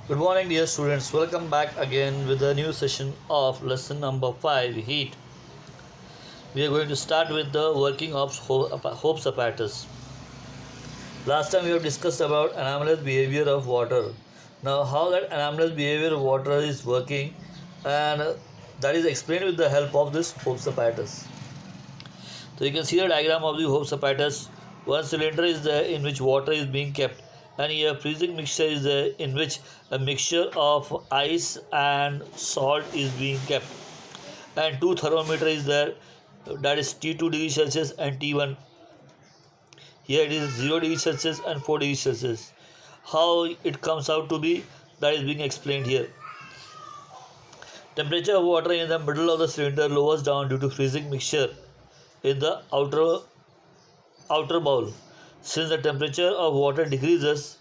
Good morning, dear students. Welcome back again with a new session of lesson number 5 Heat. We are going to start with the working of Hope's apparatus. Last time we have discussed about anomalous behavior of water. Now, how that anomalous behavior of water is working, and that is explained with the help of this Hope's apparatus. So, you can see the diagram of the Hope's apparatus. One cylinder is there in which water is being kept, and here freezing mixture is there in which a mixture of ice and salt is being kept, and two thermometer is there, that is T2 degree Celsius and T1. Here it is 0 degree Celsius and 4 degree Celsius. How it comes out to be, that is being explained here. Temperature of water in the middle of the cylinder lowers down due to freezing mixture in the outer bowl. Since the temperature of water decreases,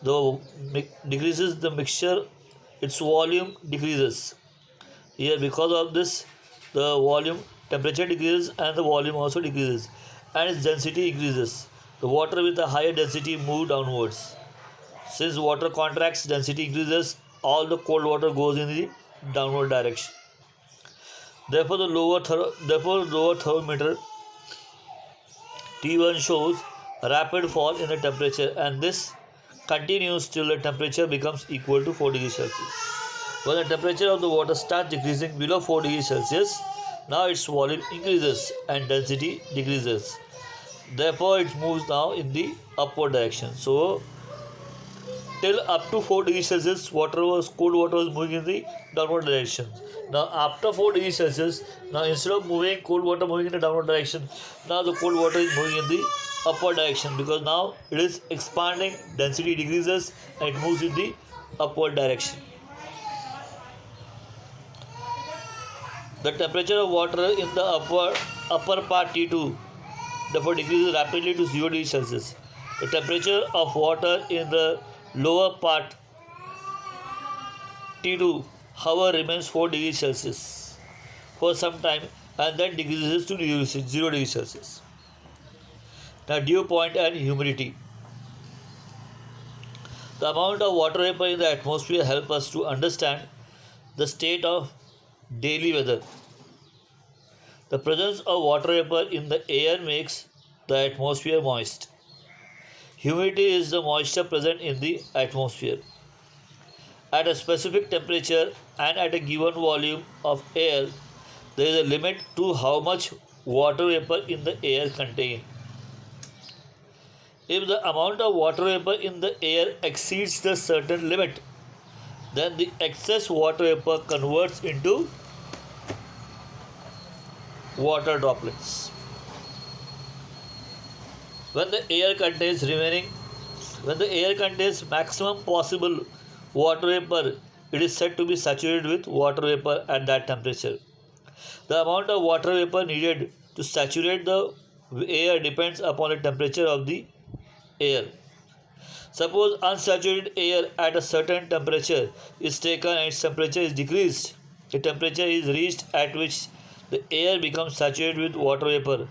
the mixture, its volume decreases. Here, because of this, the volume temperature decreases and the volume also decreases, and its density increases. The water with a higher density move downwards. Since water contracts, density increases. All the cold water goes in the downward direction. Therefore, the lower thermometer T1 shows a rapid fall in the temperature, and this continues till the temperature becomes equal to 4 degrees Celsius. When the temperature of the water starts decreasing below 4 degrees Celsius, now its volume increases and density decreases. Therefore, it moves now in the upward direction. So, till up to 4 degrees Celsius, cold water was moving in the downward direction. Now, after 4 degrees Celsius, now instead of cold water moving in the downward direction, now the cold water is moving in the upward direction, because now it is expanding, density decreases, and it moves in the upward direction. The temperature of water in the upper part T2 therefore decreases rapidly to 0 degrees Celsius. The temperature of water in the lower part T2, however, remains 4 degrees Celsius for some time and then decreases to 0 degrees Celsius. Now, dew point and humidity. The amount of water vapor in the atmosphere help us to understand the state of daily weather. The presence of water vapor in the air makes the atmosphere moist. Humidity is the moisture present in the atmosphere. At a specific temperature and at a given volume of air, there is a limit to how much water vapor in the air contained. If the amount of water vapor in the air exceeds the certain limit, then the excess water vapor converts into water droplets. When the air contains maximum possible water vapor, it is said to be saturated with water vapor at that temperature. The amount of water vapor needed to saturate the air depends upon the temperature of the air. Suppose unsaturated air at a certain temperature is taken and its temperature is decreased. The temperature is reached at which the air becomes saturated with water vapor.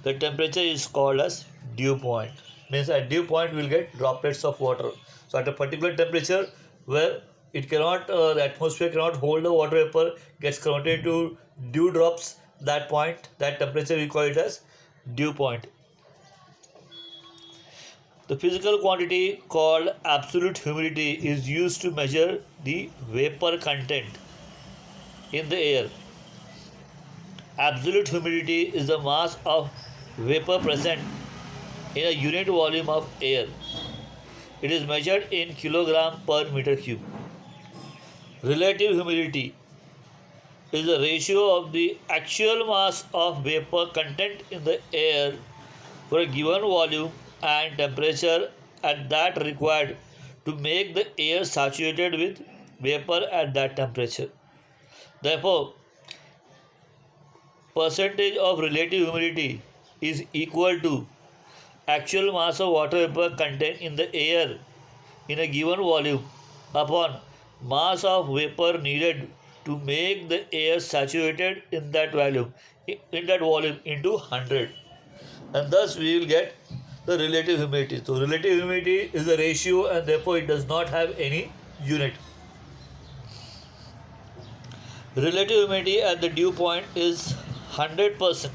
The temperature is called as dew point. Means at dew point we will get droplets of water. So at a particular temperature where the atmosphere cannot hold the water vapor, gets converted to dew drops. That temperature we call it as dew point. The physical quantity called absolute humidity is used to measure the vapor content in the air. Absolute humidity is the mass of vapor present in a unit volume of air. It is measured in kilogram per meter cube. Relative humidity is the ratio of the actual mass of vapor content in the air for a given volume and temperature at that required to make the air saturated with vapor at that temperature. Therefore, percentage of relative humidity is equal to actual mass of water vapor contained in the air in a given volume upon mass of vapor needed to make the air saturated in that volume into 100, and thus we will get the relative humidity. So relative humidity is a ratio, and therefore it does not have any unit. Relative humidity at the dew point is 100%.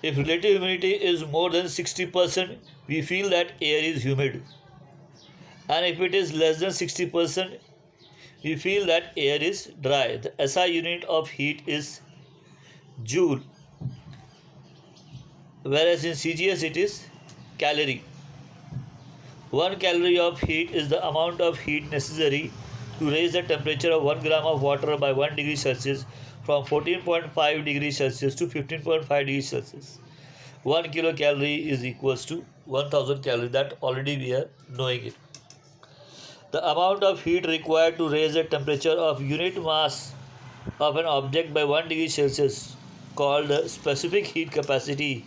If relative humidity is more than 60%, we feel that air is humid. And if it is less than 60%, we feel that air is dry. The SI unit of heat is joule, whereas in CGS it is calorie. 1 calorie of heat is the amount of heat necessary to raise the temperature of 1 gram of water by 1 degree Celsius from 14.5 degrees Celsius to 15.5 degrees Celsius. 1 kilocalorie is equals to 1000 calories. That already we are knowing it. The amount of heat required to raise the temperature of unit mass of an object by 1 degree Celsius, called the specific heat capacity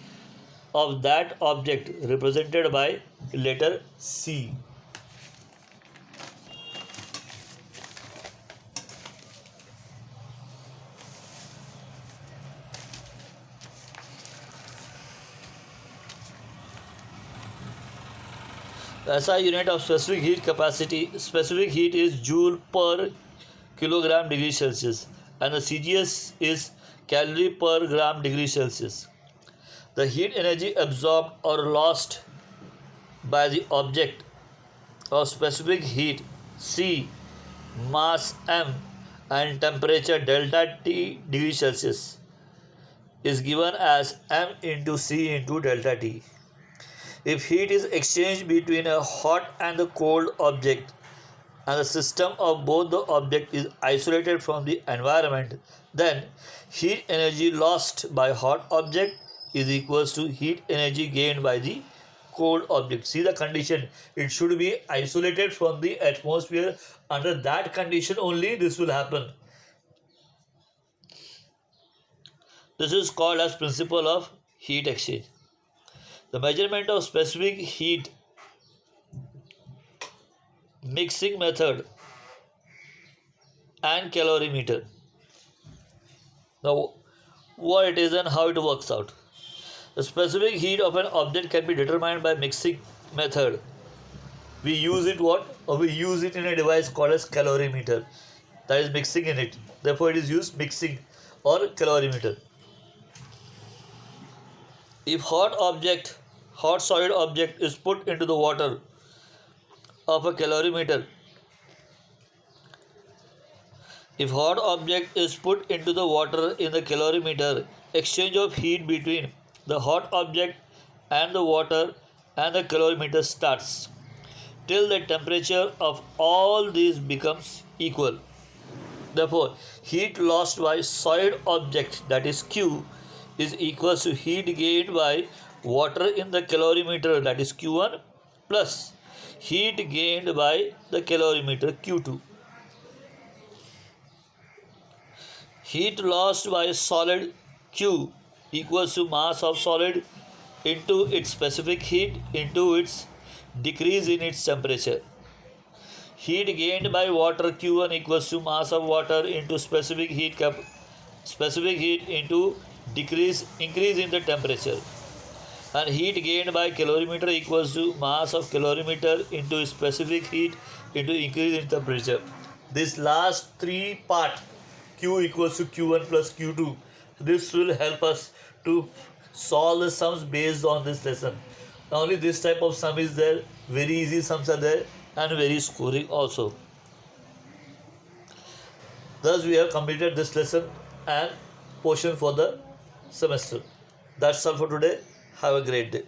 of that object, represented by letter C. The SI unit of specific heat capacity, specific heat is joule per kilogram degree Celsius, and the CGS is calorie per gram degree Celsius. The heat energy absorbed or lost by the object of specific heat C, mass m, and temperature delta T degree Celsius is given as m into C into delta T. If heat is exchanged between a hot and a cold object, and the system of both the object is isolated from the environment, then heat energy lost by hot object is equals to heat energy gained by the cold object. See the condition, it should be isolated from the atmosphere. Under that condition only this will happen. This is called as principle of heat exchange. The measurement of specific heat mixing method and calorimeter. Now, what it is and how it works out. The specific heat of an object can be determined by mixing method. We use it what? Or we use it in a device called as calorimeter. That is mixing in it. Therefore, it is used mixing or calorimeter. If hot solid object is put into the water of a calorimeter, if hot object is put into the water in the calorimeter, exchange of heat between the hot object and the water and the calorimeter starts till the temperature of all these becomes equal. Therefore, heat lost by solid object, that is Q, is equals to heat gained by water in the calorimeter, that is Q1, plus heat gained by the calorimeter Q2. Heat lost by solid Q equals to mass of solid into its specific heat into its decrease in its temperature. Heat gained by water Q1 equals to mass of water into specific heat into increase in the temperature. And heat gained by calorimeter equals to mass of calorimeter into specific heat into increase in temperature. This last three part, Q equals to Q1 plus Q2, this will help us to solve the sums based on this lesson. Not only this type of sum is there, very easy sums are there and very scoring also. Thus we have completed this lesson and portion for the semester. That's all for today. Have a great day.